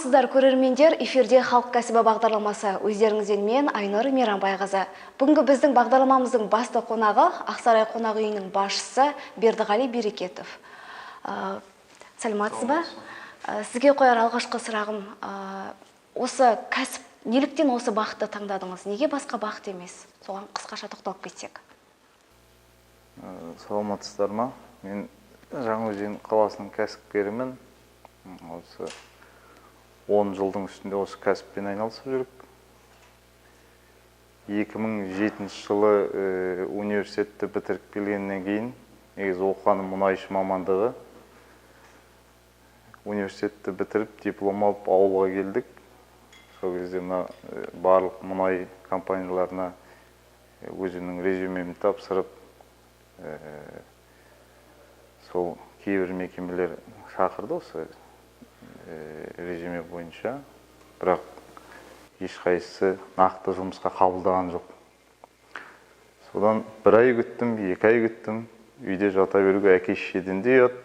Саламатсыздар көрермендер, эфирде Халық кәсібі бағдарламасы. Өздеріңізден мен Айнұр Мейрамбайқызы. Бүгінгі біздің бағдарламамыздың басты қонағы Ақсарай қонақ үйінің басшысы Бердіғали Берекетов. Саламатсыз ба? Сізге қояр алғашқы сұрағым, осы кәсіп неліктен осы бағытты таңдадыңыз? Неге басқа бағыт емес? Соған қысқаша тоқталып кетсек. Саламатсыздар ма? Мен Жаңаөзен қаласының кәсіпкерімін. Осы 10 жылдың үстінде осы кәсіппен айналысып жүрік. 2007 жылы университетті бітіріп келгеннен кейін, негізі оқығаным мұнайшы мамандығы. Университетті бітіріп, диплом алып ауылға келдік. Сол кезде барлық мұнай компанияларына өзімнің резюмемді тапсырып, сол кейбір мекемелер шақырды осы резюме бойынша, бірақ ешқайсысы нақты жұмысқа қабылдаған жоқ. Содан 1 ай күттім, 2 ай күттім, үйде жата беруге әке-шешеден де ұят.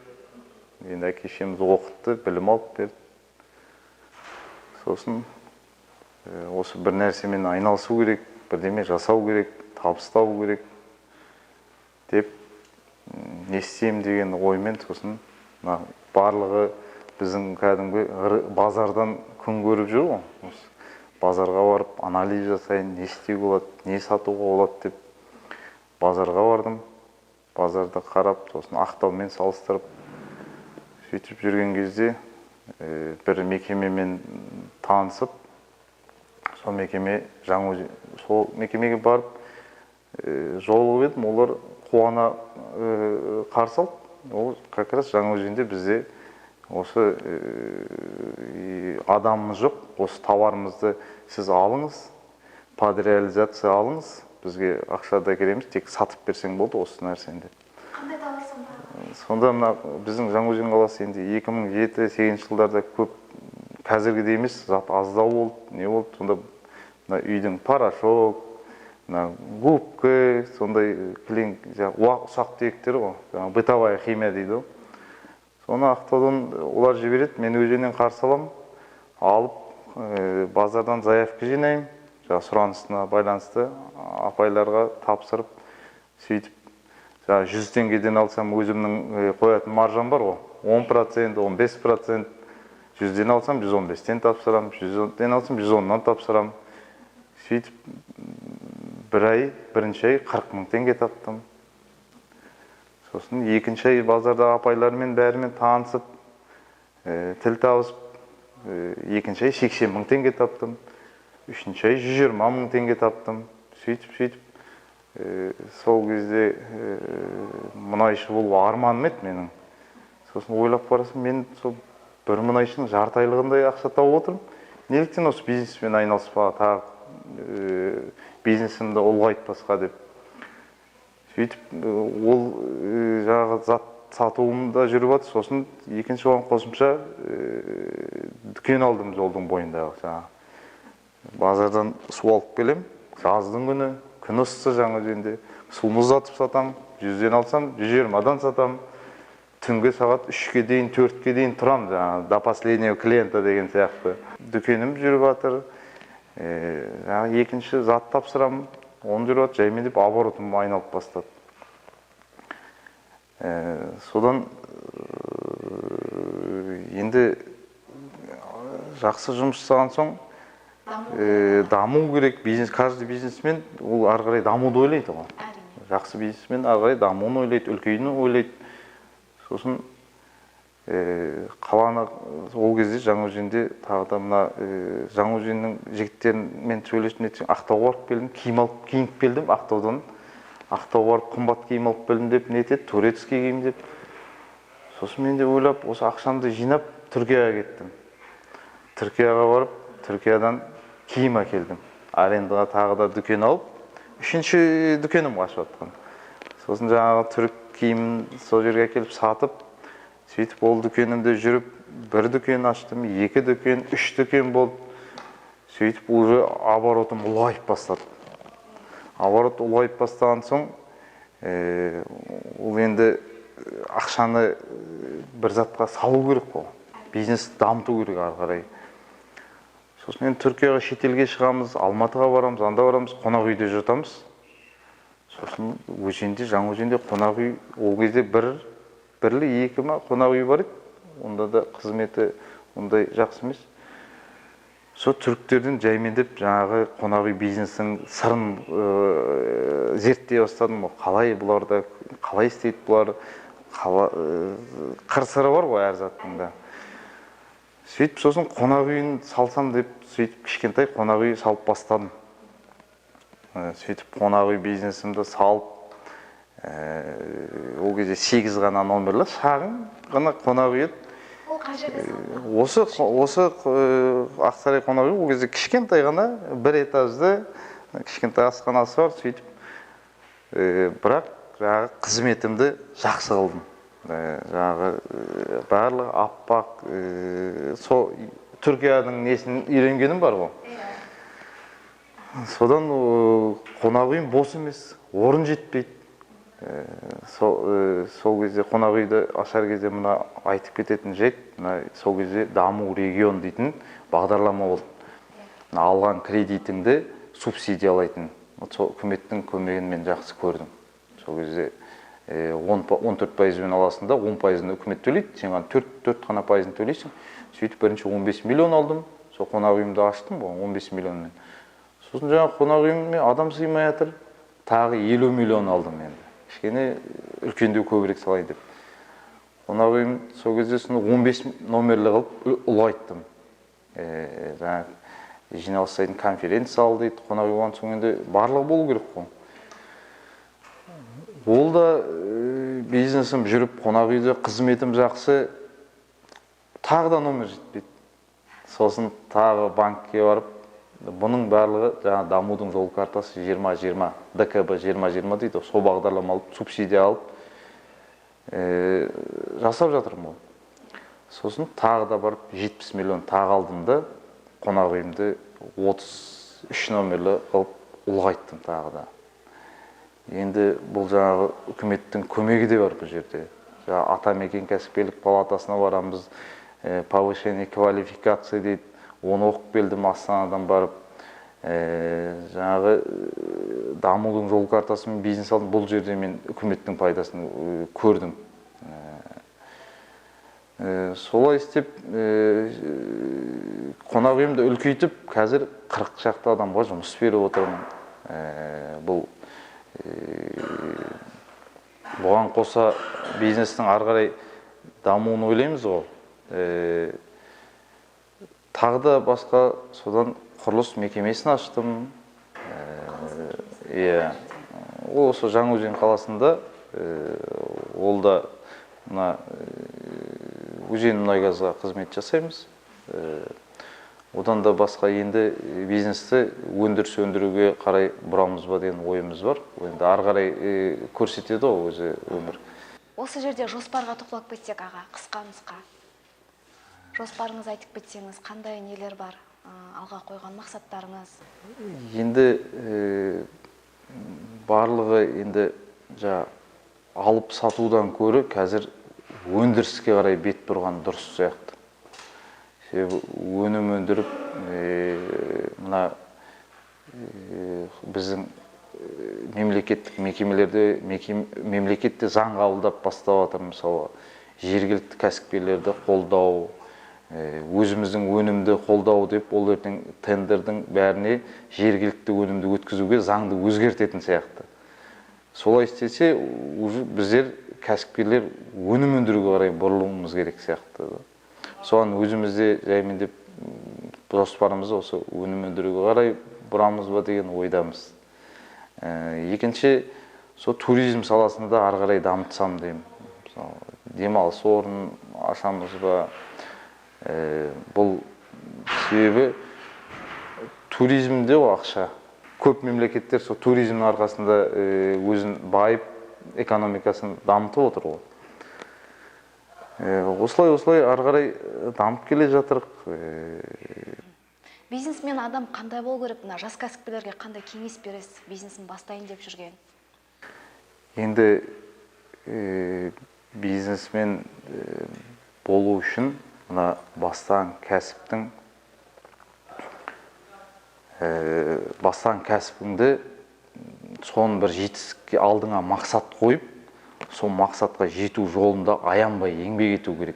Енді әке-шешеміз оқытты, білім алып берді. Сосын осы бір нәрсемен айналысу керек, бірдеме жасау керек, табыс табу керек деп не істеймін деген оймен, сосын барлығы біздің кәдімгі базардан күн көріп жүр ғой. Базарға барып, анализ жасайын, не істеуге болады, не сатуға болады деп базарға бардым. Базарда қарап, сосын Ақтаумен салыстырып, сөйтіп жүрген кезде бір мекемемен танысып, сол мекемеге барып жолығып едім. Олар қуана қарсы алды. Ол как раз Жаңаөзенде бізде осы адамымыз жоқ, осы тауарымызды сіз алыңыз, под реализация алыңыз, бізге ақша да кереміз, тек сатып берсең болды осы нәрсені. Қандай тауар сонда? Сонда біздің Жаңаөзен қаласы енді 2007-2008 жылдарда көп, қазіргідей емес, зат аздау болды, не болды, сонда үйдің порошок, губка, сондай ұсақ түйектер ғой, бытовая химия дейді. Соны Ақтаудан олар жібереді, мен өзенен қарсы алам, алып базардан заявка жинаймын, сұранысына байланысты апайларға тапсырып, сөйтіп 100 теңгеден алсам өзімнің қоятын маржам бар ғой, 10%, 15%, 100-ден алсам 115-тен тапсырам, 100-ден алсам 110-нан тапсырам. Сөйтіп бірінші ай 40 мың теңге таптым. Сосын екінші ай базарда апайлармен бәрімен танысып, тіл табысып, екінші ай 80 мың теңге таптым. Үшінші ай 120 мың теңге таптым. Сөйтіп, сол кезде мұнайшы болу арманым еді менің. Сосын ойлап қарасам, мен сол бір мұнайшының жарты айлығындай ақша тауып отырмын. Неліктен осы бизнеспен айналыспаға, тағы бизнесімді ұлғайтпасқа деп. Сөйтіп, ол жаңағы зат сатуымда жүріп жатыр. Сосын екінші оған қосымша дүкен алдым жолдың бойындағы. Базардан су алып келем, жаздың күні, күн ыссы Жаңаөзенде. Суны ұзатып сатам, 100-ден алсам 120-дан сатам. Түнгі сағат 3-ке дейін, 4-ке дейін тұрам, до последнего клиента деген сияқты. Дүкенім жүріп жатыр. Екінші зат тапсырам, оны жүріп жатыр, жаймен деп оборотым айналып бастады. Содан енді жақсы жұмыс жасаған соң даму керек. Каждый бизнесмен ол ары қарай дамуды ойлайды ғой. Жақсы бизнесмен ары қарай дамуын ойлайды, үлкейін ойлайды. Сосын қаланы ол кезде Жаңаөзенде тағы да мына Жаңаөзеннің жігіттерімен сөйлесіп нетсең, Ақтауға барып келдім, киініп келдім Ақтаудан. Ақтауға барып қымбат киім алып келдім деп нетеді, турецкий киім деп. Сосын мен де ойлап, осы ақшамды жинап Түркияға кеттім. Түркияға барып, Түркиядан киім әкелдім. Арендаға тағы да дүкен алып, үшінші дүкенім ашып жатқан. Сосын жаңағы түрік киімін сол жерге әкеліп сатып, сөйтіп ол дүкенімде жүріп, бір дүкен аштым, 2 дүкен, 3 дүкен болды. Сөйтіп уже оборотым ұлғайып бастады. Оборот ұлғайып бастаған соң, ол енді ақшаны бір затқа салу керек қой. Бизнес дамыту керек ары қарай. Сосын енді Түркияға шетелге шығамыз, Алматыға барамыз, анда барамыз, қонақ үйде жатамыз. Сосын өзенде, Жаңаөзенде қонақ үй, ол кезде бірлі екі ма қонақ үй бар еді. Онда да қызметі ондай жақсы емес. Сол түріктерден жаймендеп жаңағы қонақ үй бизнесінің сырын зерттей бастадым. Қалай бұларда, қалай істейді бұлар, қыр-сыры бар ғой әр заттың да. Сөйтіп сосын қонақ үйін салсам деп, сөйтіп кішкентай қонақ үй салып бастадым. Сөйтіп қонақ үй бизнесімді салып, ол кезде 8 ғана номерлі, шағын ғана қонақ үй еді. Ол қаншаға салды? Осы Ақсарай қонақ үй ол кезде кішкентай ғана, бір этажды, кішкентай асханасы бар, сөйтіп. Бірақ жаңағы қызметімді жақсы қылдым. Жаңағы барлығы аппақ, сол Түркияның несін үйренгенім бар ғой. Содан қонақ үйім бос емес, орын жетпейді. Сол кезде қонақ үйді ашар кезде мына айтып кететін жайт, сол кезде даму регион дейтін бағдарлама болды. Алған кредитіңді субсидиялайтын. Үкіметтің көмегін мен жақсы көрдім. Сол кезде 14%-мен аласың да, 10%-ны үкімет төлейді, сен 4 қана пайызын төлейсің. Сөйтіп бірінші 15 миллион алдым, сол қонақ үйімді аштым, 15 миллионмен. Сосын жаңағы қонақ үйіме адам сыймай жатыр, тағы 50 миллион алдым енді. Кішкене үлкендеу көбірек салайын деп. Қонақ үйім сол кезде 15 номерлі қылып ұлғайттым. Жиналыстайтын конференция алды дейді, қонақ үй болған соң енді барлығы болу керек қой. Ол да бизнесім жүріп, қонақ үйде қызметім жақсы, тағы да номер жетпейді. Сосын тағы банкке барып, бұның барлығы жаңа дамудың жол картасы 20-20, ДКБ 20-20 дейді, сол бағдарлама алып, субсидия алып, жасап жатырмын ол. Сосын тағы да барып 70 миллион тағы алдым да, қонақ үйімді 33 номерлі қылып ұлғайттым тағы да. Енді бұл жаңағы үкіметтің көмегі де бар бұл жерде. Атамекен кәсіпкерлік палатасына барамыз, повышение квалификации дейді, оны оқып келдім Астанадан барып. Жаңағы дамудың жол картасымен бизнес алдым, бұл жерде мен үкіметтің пайдасын көрдім. Солай істеп, қонақ үйімді үлкейтіп, қазір 40 шақты адамға жұмыс беріп отырмын. Бұл бұған қоса бизнестің ары қарай дамуын ойлаймыз ғой. Тағы да басқа содан құрылыс мекемесін аштым. Осы Жаңаөзен қаласында, ол да өзен мұнай-газға қызмет жасаймыз. Одан да басқа енді бизнесті өндіруге қарай бұрамыз ба деген ойымыз бар. Енді ары қарай көрсетеді ғой өзі өмір. Осы жерде жоспарға тоқталып кетсек, аға, қысқа-нұсқа. Жоспарыңыз айтып кетсеңіз, қандай нелер бар? Алға қойған мақсаттарыңыз? Енді барлығы енді алып сатудан көрі қазір өндіріске қарай бет бұрған дұрыс сияқты. Өнім өндіріп, мына біздің мемлекеттік мекемелерде, мемлекетте заң қабылдап бастап жатыр, мысалы, жергілікті кәсіпкерлерді қолдау, өзіміздің өнімді қолдау деп, ол ертең тендердің бәріне жергілікті өнімді өткізуге заңды өзгертетін сияқты. Солай істесе, біздер кәсіпкерлер өнім өндіруге қарай бұрылуымыз керек сияқты. Соған өзімізде жаймендеп жоспарымыз осы өнім өндіруге қарай бұрамыз ба деген ойдамыз. Екінші, сол туризм саласында ары қарай дамытсам деймін. Демалыс орын ашамыз ба. Бұл себебі туризмде ақша. Көп мемлекеттер сол туризмнің арқасында өзін байып, экономикасын дамытып отыр ғой. Осылай ары қарай дамып келе жатырық. Бизнесмен адам қандай болу керек? Жас кәсіпкерлерге қандай кеңес бересіз, бизнесін бастайын деп жүрген? Енді бизнесмен болу үшін бастаған кәсіптің бастаған кәсібіңді соны бір жетістікке алдыңа мақсат қойып, сол мақсатқа жету жолында аянбай еңбек ету керек.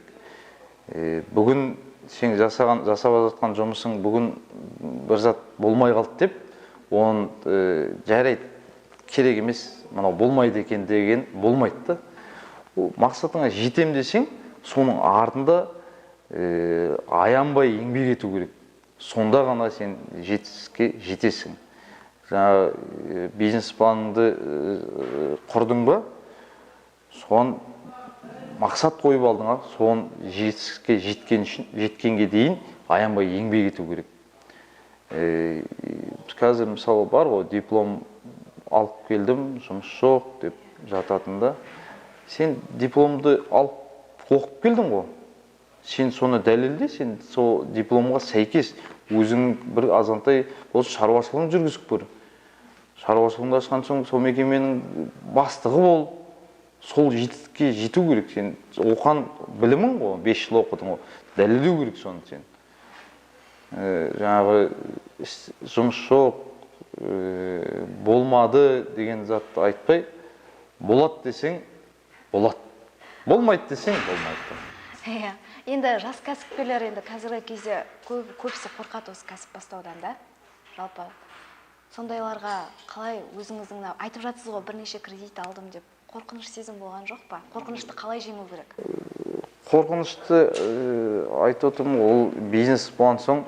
Бүгін сен жасап жатқан жұмысың бүгін бір зат болмай қалды деп, оның жарайды, керек емес, мынау болмайды екен деген болмайды. Мақсатыңа жетем десең, соның артында аянбай еңбек ету керек. Сонда ғана сен жетістікке жетесің. Жаңа бизнес планыңды құрдың ба, соған мақсат қойып алдыңа, соған жетістікке жеткенге дейін аянбай еңбек ету керек. Қазір мысалы бар ғой, диплом алып келдім, жұмыс жоқ деп жататында. Сен дипломды алып оқып келдің ғой. Сен соны дәлелде, сен сол дипломға сәйкес өзің бір азантай осы шаруашылығын жүргізіп көр. Шаруашылығыңды ашқан соң сол мекеменің бастығы бол. Сол жетістікке жету керек. Сен оқыған білімің ғой, 5 жыл оқыдың ғой. Дәлелдеу керек соны сен. Жаңағы жұмыс жоқ, болмады деген затты айтпай, болады десең, болады. Болмайды десең, болмайды. Енді жас кәсіпкерлер енді қазіргі кезде көбісі қорқады осы кәсіп бастаудан да. Жалпы сондайларға қалай өзіңіздің айтып жатсыз ғой, бірнеше кредит алдым деп, қорқыныш сезім болған жоқ па? Қорқынышты қалай жеңу керек? Қорқынышты айтып отырмын, ол бизнес болған соң,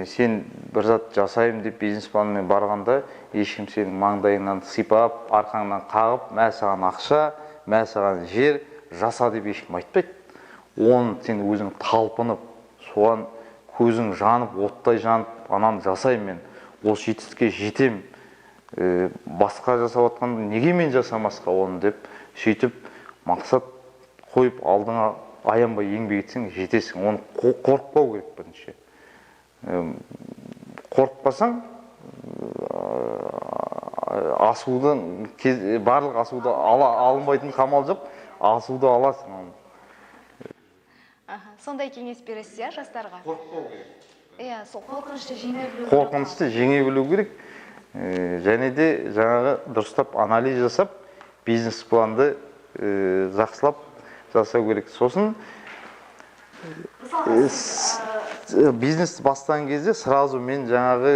сен бір зат жасайым деп бизнес планымен барғанда, ешкім сенің маңдайыңнан сипап, арқаңнан қағып, мә саған ақша, мә саған жер, жаса деп ешкім айтпайды. Оны сен өзің талпынып, соған көзің жанып, оттай жанып, ананы жасайым мен, осы жетістікке жетем, басқа жасап отқанды неге мен жасамасқа оны деп, сөйтіп мақсат қойып алдыңа аянбай еңбек етсең жетесің. Оны қорықпау керек бірінші. Қорықпасаң, барлық асуды алынбайтын қамал жоқ, асуды аласың. Сондай кеңес бересіз, жастарға? Қорықпау керек. Сол қорқынышты жеңе білу керек. Қорқынышты жеңе білу керек. Және де жаңағы дұрыстап анализ жасап, бизнес планды жақсылап жасау керек. Сосын бизнесті бастаған кезде сразу мен жаңағы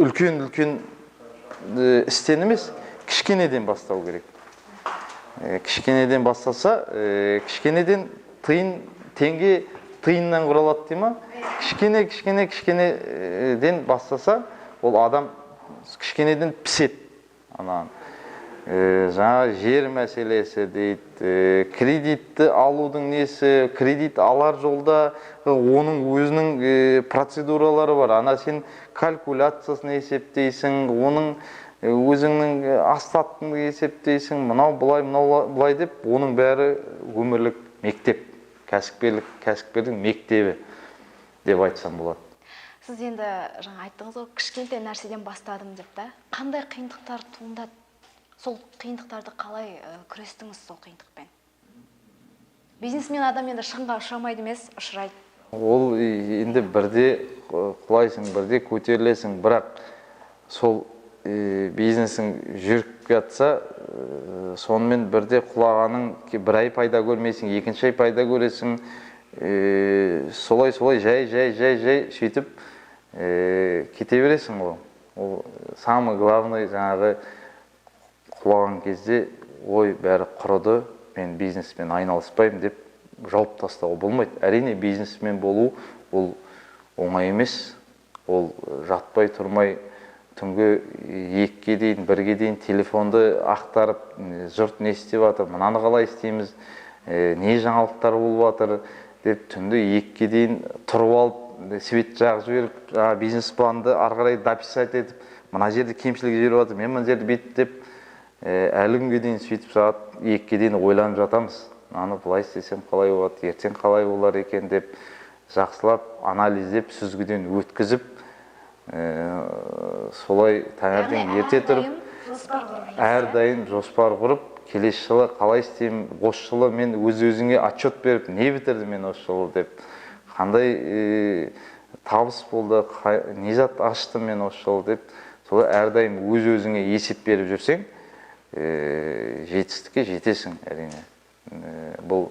үлкен істен емес, кішкенеден бастау керек. Кішкенеден бастаса, кішкенеден теңге тиыннан құралады дей ма? Кішкенеден бастаса, ол адам кішкенеден пісет. Жаңа жер мәселесі дейді, кредитті алудың несі, кредит алар жолда оның өзінің процедуралары бар. Ана сен калькуляциясын есептейсің, оның өзіңнің астаттың есептейсің, мынау бұлай деп, оның бәрі өмірлік мектеп, кәсіпкердің мектебі деп айтсам болады. Сіз енді жаңа айттыңыз ғой, кішкентай нәрседен бастадым деп та, қандай қиындықтар туындады? Сол қиындықтарды қалай күрестіңіз сол қиындықпен? Бизнесмен адам енді шыңға ұшамайды емес, ұшырайды. Ол енді бірде құлайсың, бірде көтерілесің, бірақ сол бизнесің жүріп жатса, сонымен бірде құлағаның бір ай пайда көрмейсің, екінші ай пайда көресің, солай жай сөйтіп кете бересің ғой. Ол самый главный жаңағы құлаған кезде, ой, бәрі құрыды, мен бизнеспен айналыспаймын деп жауып тастауға болмайды. Әрине бизнесмен болу ол оңай емес. Ол жатпай тұрмай түнгі 2-ге дейін, 1-ге дейін телефонды ақтарып, жұрт не істеп жатыр, мынаны қалай істейміз, не жаңалықтар болып жатыр деп түнді 2-ге дейін тұрып алып, свет жағып жіберіп, бизнес планды ары қарай дописать етіп, мына жерде кемшілік жері жатыр, мен мына жерде бет деп, әлі күнге дейін сөйтіп сағат 2-ге дейін ойланып жатамыз. Аны былай істесем қалай болады, ертең қалай болар екен деп, жақсылап анализдеп, сүзгіден өткізіп, солай таңертең ерте тұрып, әрдайым жоспар құрып, келесі жылы қалай істеймін, осы жылы мен өз-өзіңе отчет беріп, не бітірдім мен осы жылы деп, қандай табыс болды, не зат аштым мен осы жолы деп, солай әрдайым өз-өзіңе есеп беріп жүрсең, жетістікке жетесің, әрине. Бұл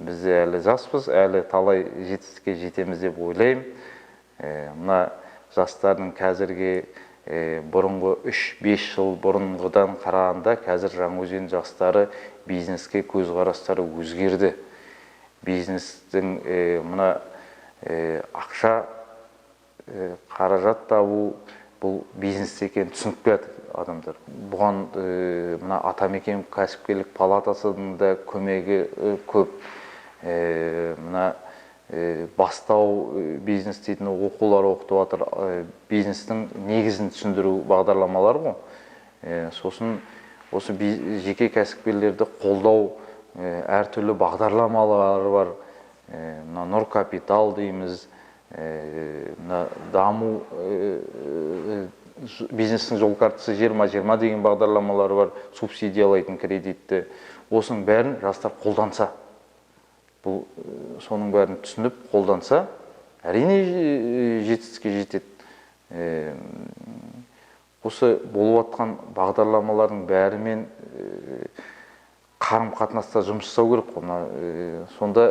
бізде әлі жаспыз, әлі талай жетістікке жетеміз деп ойлаймын. Мына жастардың қазірге бұрынғы 3-5 жыл бұрынғыдан қарағанда қазір Жаңаөзен жастары бизнеске көзқарастары өзгерді. Бизнестің мына ақша, қаражат табу бұл бизнес екенін түсініп келеді адамдар. Бұған мына Атамекен кәсіпкерлік палатасының да көмегі көп. Мына бастау бизнес дейтін оқулар оқытып жатыр, бизнестің негізін түсіндіру бағдарламалар ғой. Сосын осы жеке кәсіпкерлерді қолдау әртүрлі бағдарламалары бар. Нұр капитал дейміз, даму бизнестің жол картасы 20-20 деген бағдарламалары бар, субсидиялайтын кредитті. Осының бәрін жастар қолданса, бұл соның бәрін түсініп қолданса, әрине жетістікке жетеді. Осы болып жатқан бағдарламалардың бәрімен қарым-қатынаста жұмыс жасау керек. Сонда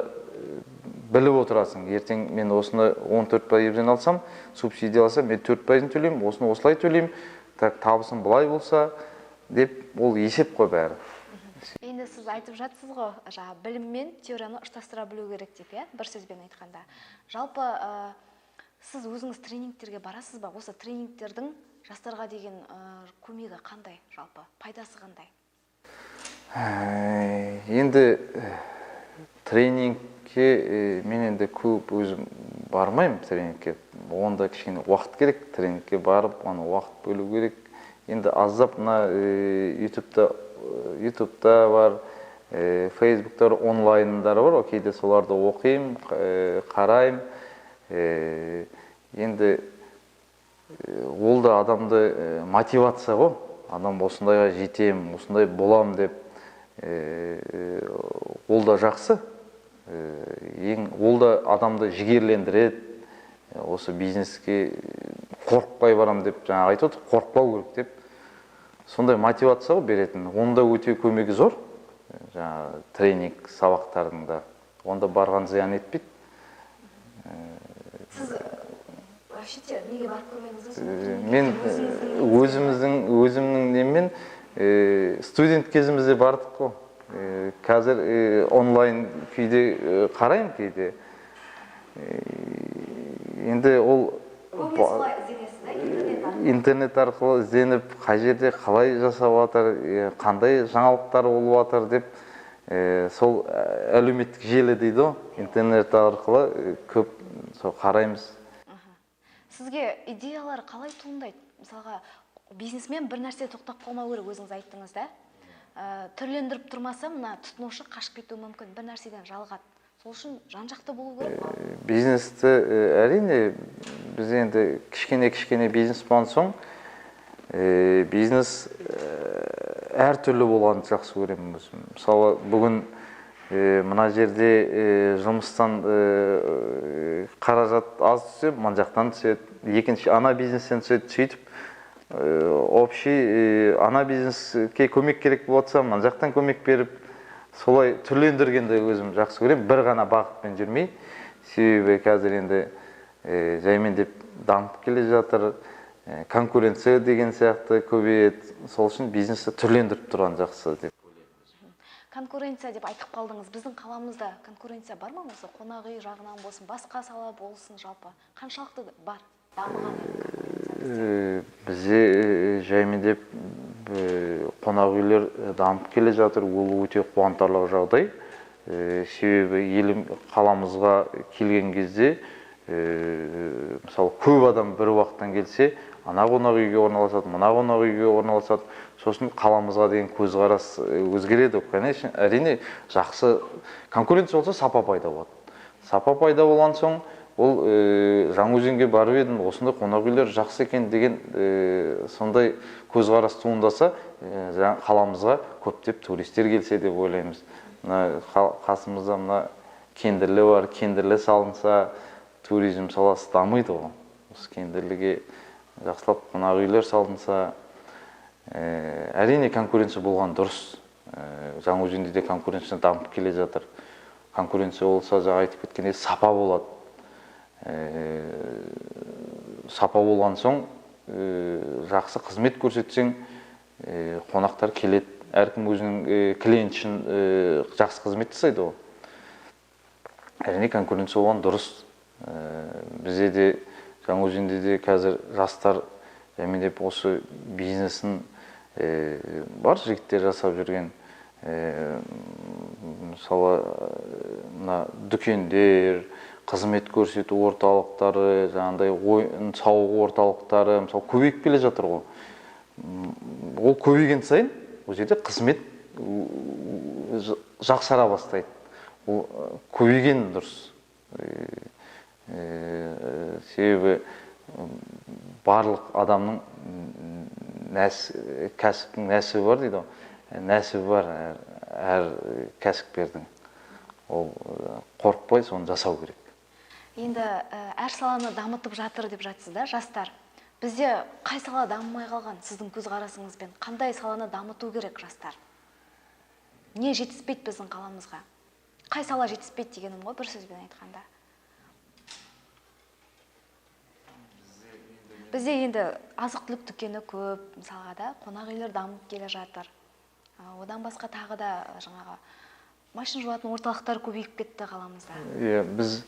біліп отырасың, ертең мен осыны 14% алсам, субсидияласам, мен 4% төлеймін, осыны осылай төлеймін, табысым былай болса, деп ол есеп қой бәрі. Енді сіз айтып жатсыз ғой, білім мен теорияны ұштастыра білу керек деп, бір сөзбен айтқанда. Жалпы сіз өзіңіз тренингтерге барасыз ба? Осы тренингтердің жастарға деген көмегі қандай, жалпы пайдасы қандай? Енді тренингке мен енді көп өзім бармаймын тренингке. Онда кішкене уақыт керек, тренингке барып, оны уақыт бөлу керек. Енді аздап мына ютубта бар, фейсбуктар, онлайндары бар, кейде соларды оқимын, қараймын. Енді ол да адамды мотивация ғой. Адам осындайға жетем, осындай болам деп, ол да жақсы. Ол да адамды жігерлендіреді. Осы бизнеске қорықпай барам деп, жаңа айтып отыр, қорықпау керек деп. Сондай мотивация беретін. Онда өте көмегі зор. Жаңа тренинг сабақтарында. Онда барған зиян етпейді. Сіз вообще неге барып көрмеңіз? Мен өзімнің немен студент кезімізде бардық қой. Қазір онлайн күйде қараймын кейде. Енді ол интернет арқылы ізденіп, қай жерде қалай жасап жатыр, қандай жаңалықтар болып жатыр деп, сол әлеуметтік желі дейді ғой, интернет арқылы көп қараймыз. Сізге идеялар қалай туындайды? Мысалға, бизнесмен бір нәрсе тоқтап қалмау керек, өзіңіз айттыңыз да? Түрлендіріп тұрмаса, мына тұтынушы қашып кетуі мүмкін, бір нәрседен жалығады. Сол үшін жан-жақты болу керек па? Бизнесті әрине біз енді кішкене бизнес болған соң, бизнес әртүрлі болғанды жақсы көремін. Мысалы, бүгін мына жерде жұмыстан қаражат аз түссе, мына жақтан түседі, екінші ана бизнестен түседі, сөйтіп общий ана бизнеске көмек керек болса, мына жақтан көмек беріп, солай түрлендіргенді өзім жақсы көремін, бір ғана бағытпен жүрмей. Себебі қазір енді жаймен деп дамып келе жатыр, конкуренция деген сияқты көбейеді. Сол үшін бизнесті түрлендіріп тұрған жақсы деп ойлаймын. Конкуренция деп айтып қалдыңыз. Біздің қаламызда конкуренция бар ма? Осы қонақ үй жағынан болсын, басқа сала болсын, жалпы қаншалықты бар? Дамыған бізде жаймен деп қонақ үйлер дамып келе жатыр, ол өте қуантарлық жағдай. Себебі елім қаламызға келген кезде, мысалы, көп адам бір уақыттан келсе, ана қонақ үйге орналасады, мына қонақ үйге орналасады. Сосын қаламызға деген көзқарас өзгереді. Конечно, әрине жақсы конкуренция болса, сапа пайда болады. Сапа пайда болған соң, ол Жаңаөзенге барып едім, осындай қонақ үйлер жақсы екен деген сондай көзқарас туындаса, қаламызға көптеп туристер келсе деп ойлаймыз. Қасымызда мына кендірлі бар, кендірлі салынса, туризм саласы дамиды ғой. Осы кендірліге жақсылап қонақ үйлер салынса, әрине конкуренция болған дұрыс. Жаңаөзенде де конкуренция дамып келе жатыр. Конкуренция болса, жаңа айтып кеткендей, сапа болады. Сапа болған соң, жақсы қызмет көрсетсең, қонақтар келеді. Әркім өзінің клиент үшін жақсы қызмет жасайды ғой. Әрине конкуренция болған дұрыс. Бізде де, Жаңаөзенде де қазір жастар жәмендеп осы бизнесін бар жігіттер жасап жүрген. Мысалы, дүкендер, қызмет көрсету орталықтары, жаңағыдай ойын сауық орталықтары, мысалы, көбейіп келе жатыр ғой. Ол көбейген сайын, ол жерде қызмет жақсара бастайды. Ол көбейген дұрыс. Себебі барлық адамның кәсіптің нәсібі бар дейді ғой. Нәсібі бар әр кәсіпкердің. Ол қорықпай соны жасау керек. Енді әр саланы дамытып жатыр деп жатсыз да, жастар. Бізде қай сала дамымай қалған сіздің көзқарасыңызбен? Қандай саланы дамыту керек жастар? Не жетіспейді біздің қаламызға? Қай сала жетіспейді дегенім ғой, бір сөзбен айтқанда. Бізде енді азық-түлік дүкені көп, мысалға да, қонақ үйлер дамып келе жатыр. Одан басқа тағы да жаңағы машина жуатын орталықтар көбейіп кетті қаламызда. Біз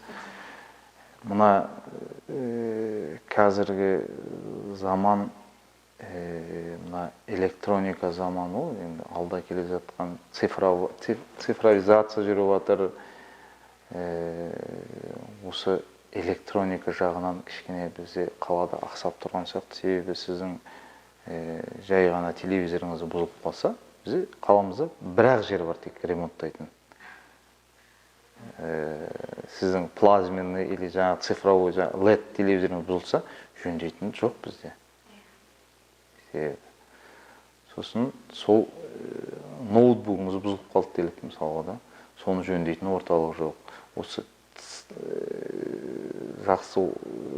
мына қазіргі заман, мына электроника заманы ол, енді алда келе жатқан цифровизация жүріп жатыр. Осы электроника жағынан кішкене бізде қалада ақсап тұрған сияқты. Себебі сіздің жай ғана телевизорыңызды бұзылып қалса, бізде қаламызда бір-ақ жер бар тек ремонттайтын. Сіздің плазменный или жаңа цифровой LED телевизорыңыз бұзылса, жөндейтін жоқ бізде. Сосын сол ноутбугыңыз бұзылып қалды делік мысалға да, соны жөндейтін орталық жоқ. Осы жақсы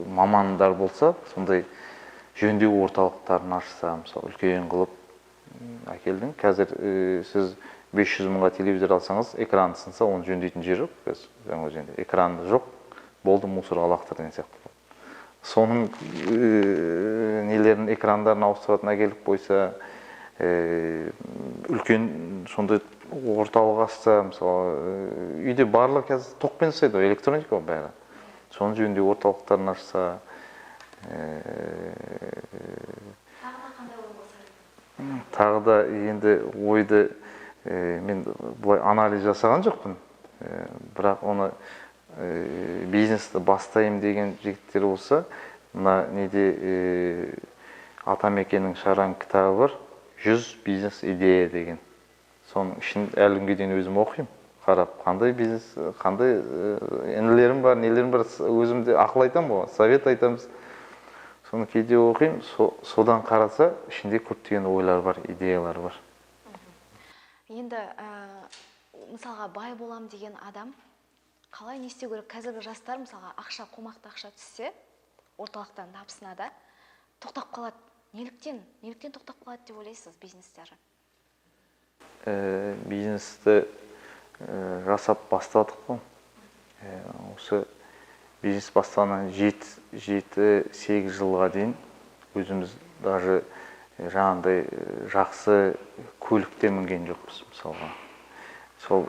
мамандар болса, сондай жөндеу орталықтарын ашса, мысалы, үлкен қылып әкелдің. Қазір сіз 500 мыңға телевизор алсаңыз, экраны сынса, оны жөндейтін жер жоқ. Жаңаөзенде экраны жоқ, болды, мусорға лақтыр деген сияқты. Соның нелерін, экрандарын ауыстыратын әкеліп қойса, үлкен сондай орталық ашса, мысалы, үйде барлық қазір тоқпен жасайды, электроника бәрі. Соны жөндеу орталықтарын ашса, тағы да енді ойды мен бұлай анализ жасаған жоқпын, бірақ оны бизнесті бастайым деген жігіттер болса, мына неде Атамекеннің Шаран кітабы бар, 100 бизнес идея деген. Соның ішін әлі күнге дейін өзім оқимын, қарап, қандай бизнес, қандай інілерім бар, нелерім бар, өзімде ақыл айтамын ғой, совет айтамыз. Соны кейде оқимын, содан қараса, ішінде көптеген ойлар бар, идеялар бар. Енді, мысалға, бай болам деген адам, қалай не істеу керек? Қазіргі жастар, мысалға, қомақты ақша түссе, орталықтан табысына да, тоқтап қалады. Неліктен тоқтап қалады деп ойлайсыз бизнестері? Бизнесті жасап бастадық қой. Осы бизнес бастағаннан 7-8 жылға дейін өзіміз даже жаңағындай жақсы көлікте мінген жоқпыз, мысалға. Сол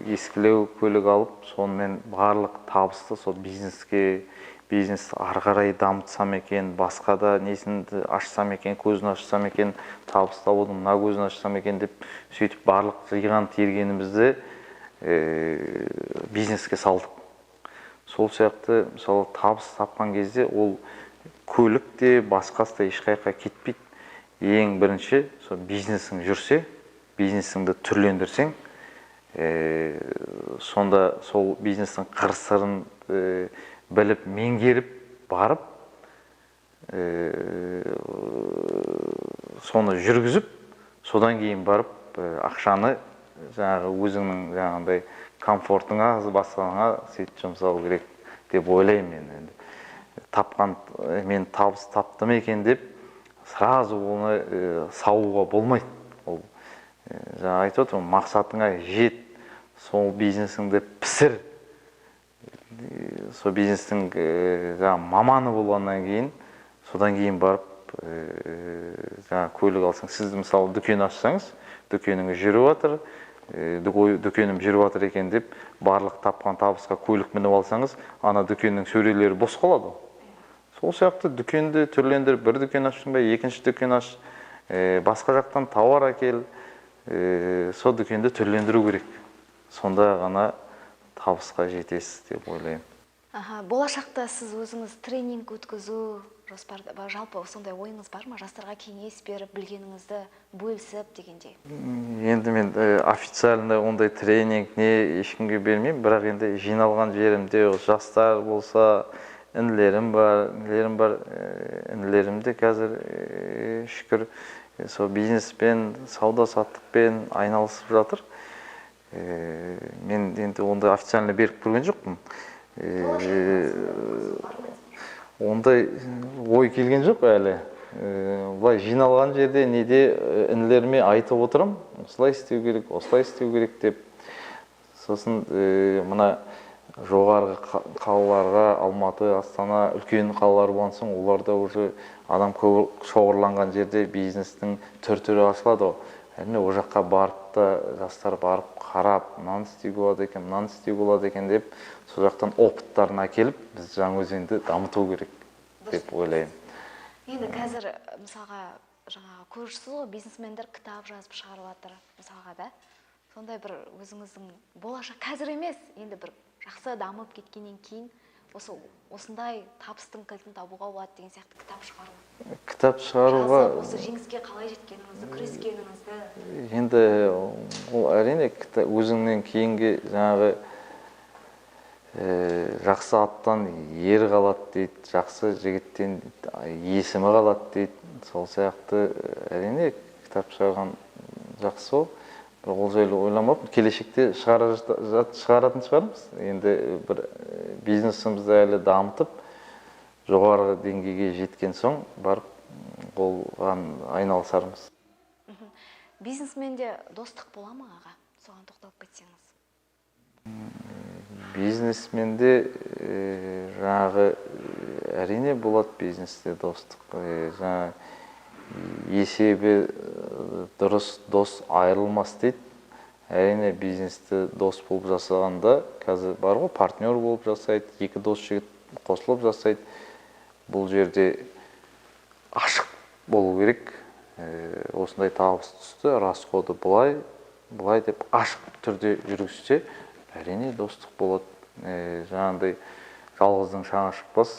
ескілеу көлік алып, сонымен барлық табысты сол бизнесті ары қарай дамытсам екен, басқа да несінді ашсам екен, көзін ашсам екен, табыс табудың мына көзін ашсам екен деп, сөйтіп барлық жиған тергенімізді бизнеске салдық. Сол сияқты, мысалы, табыс тапқан кезде ол көлік те басқасы да ешқайыққа кетпейді. Ең бірінші, сол бизнесің жүрсе, бизнесіңді түрлендірсең, сонда сол бизнестің қыр-сырын біліп, меңгеріп, барып, соны жүргізіп, содан кейін барып, ақшаны жаңағы өзіңнің жаңағындай комфортыңа, басқаңа сөйтіп жұмсау керек. деп ойлаймын мен енді. Мен табыс таптым екен деп сразу оны сауға болмайды. Ол жаңа айтып отырмын, мақсатыңа жет, сол бизнесіңді пісір, сол бизнестің жаңа маманы болғаннан кейін, содан кейін барып жаңа көлік алсаң, сіз мысалы дүкен ашсаңыз, дүкеніңіз жүріп жатыр, дүкенім жүріп жатыр екен деп барлық тапқан табысқа көлік мініп алсаңыз, ана дүкеннің сөрелері бос қалады. Сол сияқты дүкенді түрлендіріп, бір дүкен ашсың ба, екінші дүкен аш, басқа жақтан тауар әкел, сол дүкенді түрлендіру керек. Сонда ғана табысқа жетесіз деп ойлаймын. Болашақта сіз өзіңіз тренинг өткізу жоспарда, жалпы сондай ойыңыз бар ма? Жастарға кеңес беріп, білгеніңізді бөлісіп дегендей. Енді мен официально ондай тренинг не ешкімге бермеймін, бірақ енді жиналған жерімде жастар болса, інілерім бар, інілерім де қазір шүкір сол бизнеспен, сауда-саттықпен айналысып жатыр. Мен енді ондай официально беріп көрген жоқпын. Ондай ой келген жоқ әлі. Бұлай жиналған жерде неде інілеріме айтып отырам, осылай істеу керек деп. Сосын мына жоғарғы қалаларға, Алматы, Астана, үлкен қалалар болған соң, оларда уже адам көп шоғырланған жерде бизнестің түр-түрі ашылады. Әрине ол жаққа барып та, жастар барып қарап, мынаны істеуге болады екен деп, сол жақтан опыттарын әкеліп, біз Жаңаөзенді дамыту керек деп ойлаймын. Енді қазір мысалға жаңағы көршісіз ғой, бизнесмендер кітап жазып шығарып жатыр, мысалға да. Сондай бір өзіңіздің болашақ қазір емес, енді бір жақсы дамып кеткеннен кейін осындай табыстың кілтін табуға болады деген сияқты кітап шығару. Кітап шығаруға жазып, осы жеңіске қалай жеткеніңізді, күрескеніңізді. Енді ол әрине өзіңнен кейінгі жаңағы жақсы аттан ер қалады дейді, жақсы жігіттен есімі қалады дейді. Сол сияқты әрине кітап шығарған жақсы ол. Ол жайлы ойламаппын. Келешекте шығаратын шығармыз. Енді бір бизнесімізді әлі дамытып, жоғарғы деңгейге жеткен соң барып оған айналысармыз. Бизнесменде достық бола ма аға? Соған тоқталып кетсеңіз. Бизнесменде жаңағы әрине болады бизнесте достық. Жаңағы есебі дұрыс дос айырылмас дейді. Әрине бизнесті дос болып жасағанда, қазір бар ғой, партнер болып жасайды, екі дос жігіт қосылып жасайды. Бұл жерде ашық болу керек. Осындай табыс түсті, расходы бұлай деп ашық түрде жүргізсе, әрине достық болады. Жаңағыдай жалғыздың шаңы шықпас,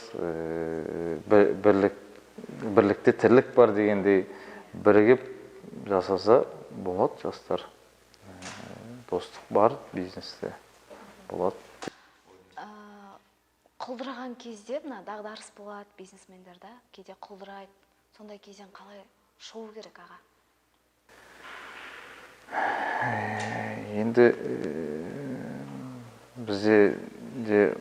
бірлікте тірлік бар дегендей бірігіп жасаса болады жастар. Достық бар бизнесте болады. Құлдыраған кезде дағдарыс болады бизнесмендерді, кейде құлдырайды. Сондай кезден қалай шығу керек аға? Енді бізде де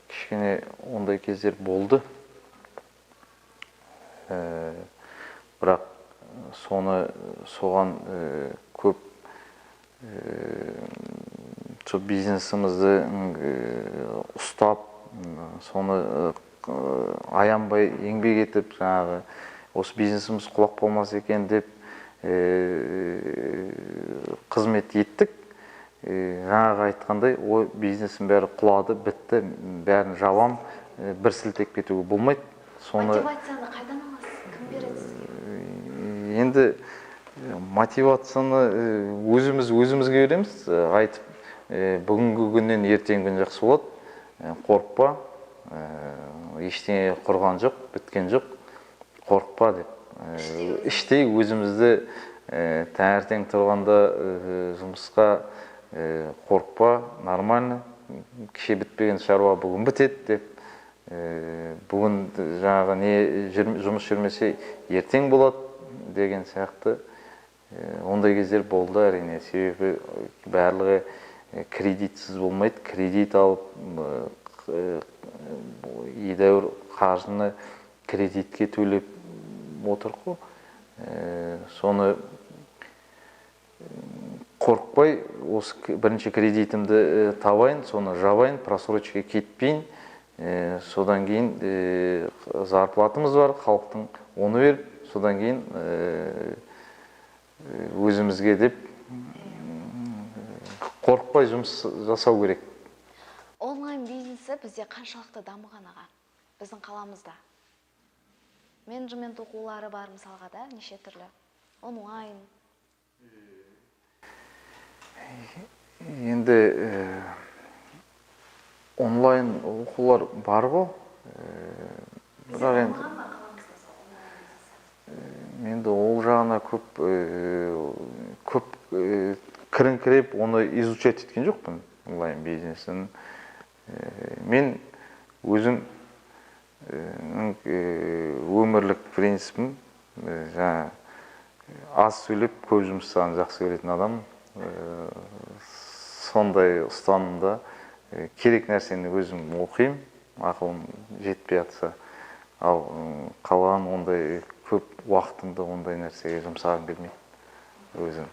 кішкене ондай кездер болды. Бірақ соған көп бизнесімізді ұстап, соны аянбай еңбек етіп, жаңағы осы бизнесіміз құлап қалмас екен деп қызмет еттік. Жаңағы айтқандай, ой, бизнесім бәрі құлады, бітті, бәрін жабам, бір сілтеп кетуге болмайды. Мотивацияны қайдан аласыз? Кім береді сізге? Енді мотивацияны өзімізге береміз, айтып, бүгінгі күннен ертең күн жақсы болады, қорықпа, ештеңе құрған жоқ, біткен жоқ, қорықпа деп. Іштей өзімізді таңертең тұрғанда жұмысқа қорықпа, нормально, кеше бітпеген шаруа бүгін бітеді деп. Бүгін жаңағы жұмыс жүрмесе ертең болады деген сияқты ондай кездер болды әрине. Себебі барлығы кредитсіз болмайды, кредит алып едәуір қаржыны кредитке төлеп отыр ғой. Соны қорықпай, осы бірінші кредитімді табайын, соны жабайын, просрочка кетпейін. Содан кейін зарплатымыз бар, халықтың оны беріп, содан кейін өзімізге деп қорықпай жұмыс жасау керек. Онлайн бизнесі бізде қаншалықты дамыған аға? Біздің қаламызда. Менеджмент оқулары бар мысалға да, неше түрлі. Онлайн. Енді онлайн оқулар бар ғой. Бірақ енді ол жағына көп кіріңкіреп, оны изучать еткен жоқпын, онлайн бизнесін. Мен өзім өмірлік принципім, аз сөйлеп, көп жұмыстан жақсы көретін адам. Сондай ұстанымда керек нәрсені өзім оқимын, ақылым жетпей жатса, ал қалған ондай көп уақытымды ондай нәрсеге жұмсағым келмейді өзім.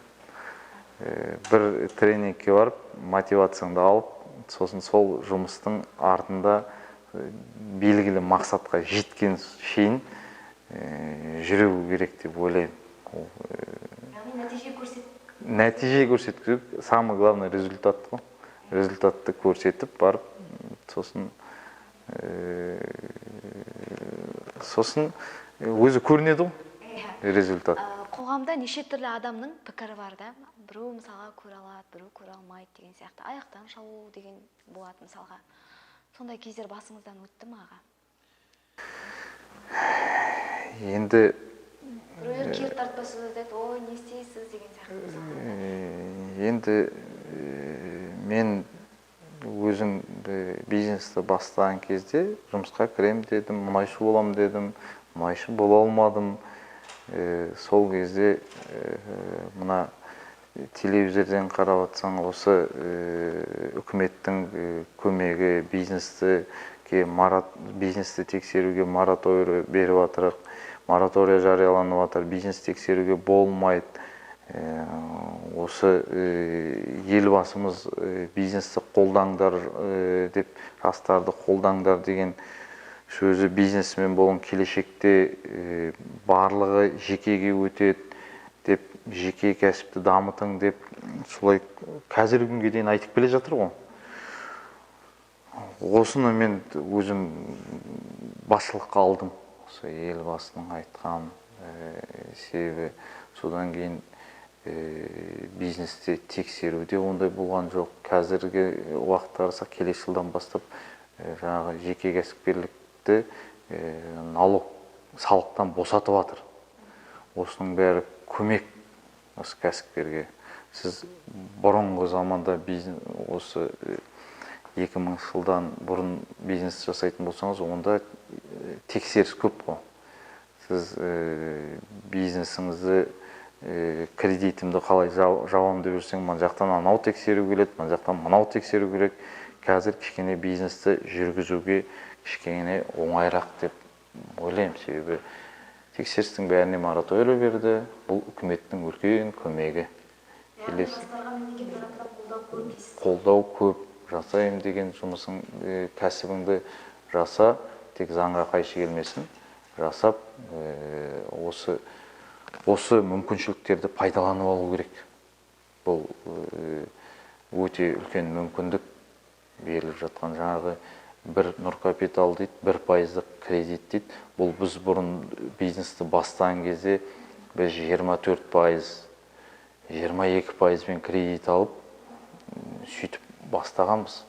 Бір тренингке барып, мотивацияңды алып, сосын сол жұмыстың артында белгілі мақсатқа жеткен шейін жүру керек деп ойлаймын. Нәтиже көрсеткізу, самый главный результат қой. Результатты көрсетіп барып, сосын өзі көрінеді ғой, результат. Қоғамда неше түрлі адамның пікірі бар да. Біреу мысалға көре алады, біреу көре алмайды деген сияқты. Аяқтан шалу деген болады мысалға. Сондай кездер басыңыздан өтті ме аға? Енді біреулер кері тартпа сөз айтады, ой, не істейсіз деген сияқты. Енді мен өзім бизнесті бастаған кезде жұмысқа кірем дедім, мұнайшы болам дедім, мұнайшы бола алмадым. Сол кезде мына телевизорден қарап атсаң, осы үкіметтің көмегі бизнесті тексеруге мораторий беріп атырық, моратория жарияланып атыр, бизнес тексеруге болмайды. Осы елбасымыз бизнесті қолдаңдар деп, жастарды қолдаңдар деген сөзі бизнесмен болған келешекте барлығы жекеге өтеді деп, жеке кәсіпті дамытың деп, солай қазіргі күнге дейін айтып келе жатыр ғой. Осыны мен өзім басшылыққа алдым. Осы елбасының айтқан себебі, содан кейін бизнесте тексеруде ондай болған жоқ. Қазіргі уақытта қарасақ, келесі жылдан бастап жаңағы жеке кәсіпкерлікті налог, салықтан босатып жатыр. Осының бәрі көмек осы кәсіпкерге. Сіз бұрынғы заманда осы 2000 жылдан бұрын бизнес жасайтын болсаңыз, онда тексеріс көп қой. Сіз бизнесіңізді, кредитімді қалай жауам деп жүрсең, мына жақтан анау тексеру келеді, мына жақтан мынау тексеру керек. Қазір кішкене бизнесті жүргізуге кішкене оңайырақ деп ойлаймын. Себебі тексерістің бәріне мораторий берді. Бұл үкіметтің үлкен көмегі. Қолдау көп. Жасайым деген жұмысың, кәсібіңді жаса, тек заңға қайшы келмесін. Жасап, осы мүмкіншіліктерді пайдаланып алу керек. Бұл өте үлкен мүмкіндік беріліп жатқан. Жаңағы бір Нұр Капитал дейді, 1% кредит дейді. Бұл біз бұрын бизнесті бастаған кезде біз 24%, 22% кредит алып, сөйтіп бастағанбыз.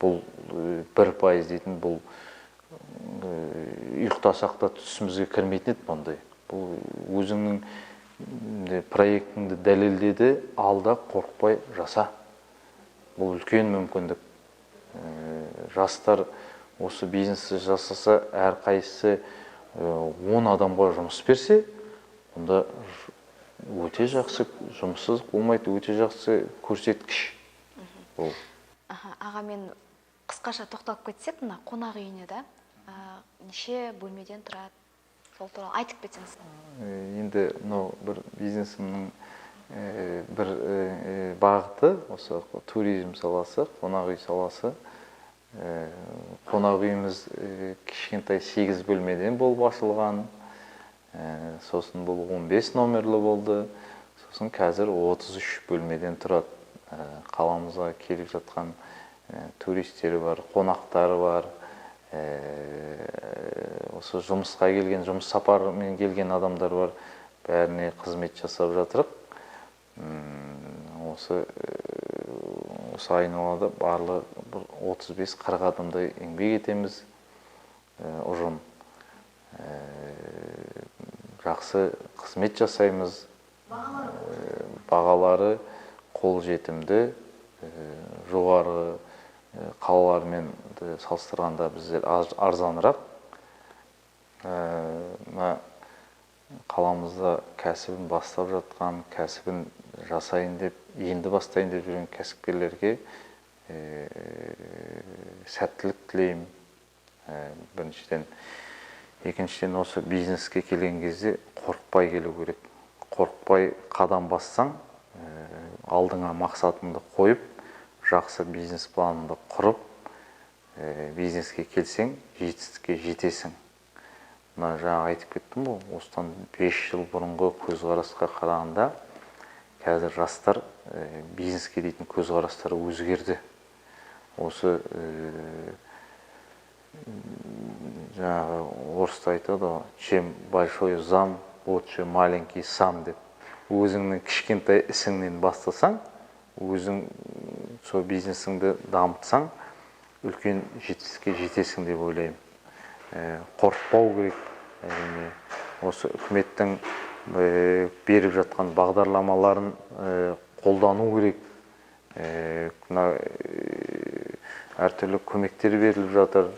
Бұл 1% дейтін, бұл ұйықтасақ та түсімізге кірмейтін еді бұндай. Бұл өзіңнің проектіңді дәлелдеді, алда қорықпай жаса. Бұл үлкен мүмкіндік. Жастар осы бизнесті жасаса, әрқайсысы 10 адамға жұмыс берсе, онда өте жақсы, жұмыссыз болмайды, өте жақсы көрсеткіш. Аға, мен қысқаша тоқталып кетсек, мына қонақ үйіне да неше бөлмеден тұрады? Сол туралы айтып кетсеңіз. Енді мынау бір бизнесімнің бір бағыты, осы туризм саласы, қонақ үй саласы. Қонақ үйіміз кішкентай 8 бөлмеден болып ашылған. Сосын бұл 15 номерлі болды. Сосын қазір 33 бөлмеден тұрады. Қаламызға келіп жатқан туристері бар, қонақтары бар. Осы жұмысқа келген, жұмыс сапарымен келген адамдар бар. Бәріне қызмет жасап жатырық. Осы айналада барлы 35-40 адамдай еңбек етеміз. Ұжым. Жақсы қызмет жасаймыз. Бағалары қолжетімді, жоғары қалалармен салыстырғанда біздер арзанырақ. Қаламызда кәсібін бастап жатқан, кәсібін жасайын деп, енді бастайын деп жүрген кәсіпкерлерге сәттілік тілеймін. Біріншіден. Екіншіден, осы бизнеске келген кезде қорықпай келу керек. Қорықпай қадам бассаң, алдыңа мақсатыңды қойып, жақсы бизнес планыңды құрып, бизнеске келсең, жетістікке жетесің. Мына жаңа айтып кеттім ғой, осыдан 5 жыл бұрынғы көзқарасқа қарағанда, қазір жастар бизнеске дейтін көзқарастары өзгерді. Осы жаңағы орыста айтады, чем большой зам, лучше маленький сам деп. Өзіңнің кішкентай ісіңнен бастасаң, өзің сол бизнесіңді дамытсаң, үлкен жетістікке жетесің деп ойлаймын. Қорықпау керек. Осы үкіметтің беріп жатқан бағдарламаларын қолдану керек. Әртүрлі көмектер беріліп жатыр.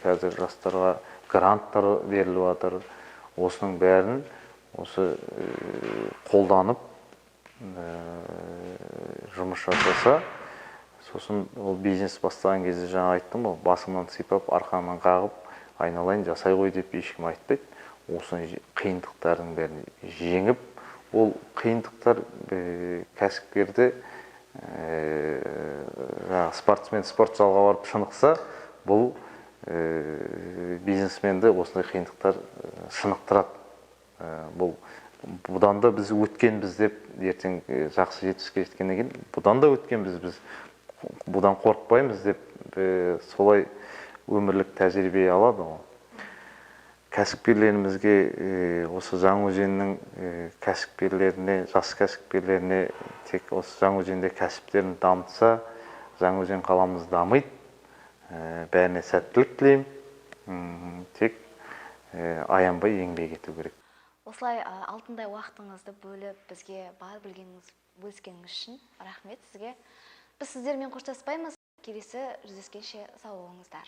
Қазір жастарға гранттар беріліп жатыр. Осының бәрін осы қолданып жұмыс жасаса, сосын ол бизнес бастаған кезде жаңа айттым ғой, басымнан сипап, арқамнан қағып, айналайын жасай ғой деп ешкім айтпайды. Осы қиындықтардың бәрін жеңіп, ол қиындықтар кәсіпкерді спортсмен спорт залға барып шынықса, бұл бизнесменді осындай қиындықтар шынықтырады. Бұдан да біз өткенбіз деп, ертең жақсы жетістікке жеткеннен кейін, бұдан да өткенбіз біз, бұдан қорықпаймыз деп, солай өмірлік тәжірибе алады. Кәсіпкерлерімізге, осы Жаңаөзеннің кәсіпкерлеріне, жас кәсіпкерлеріне тек осы Жаңаөзенде кәсіптерін дамытса, Жаңаөзен қаламыз дамиды. Бәріне сәттілік тілеймін. Тек аянбай еңбек ету керек. Осылай алтындай уақытыңызды бөліп, бізге бар білгеніңіз бөліскеніңіз үшін рахмет сізге. Біз сіздермен қоштаспаймыз. Келесі жүздескенше сау болыңыздар.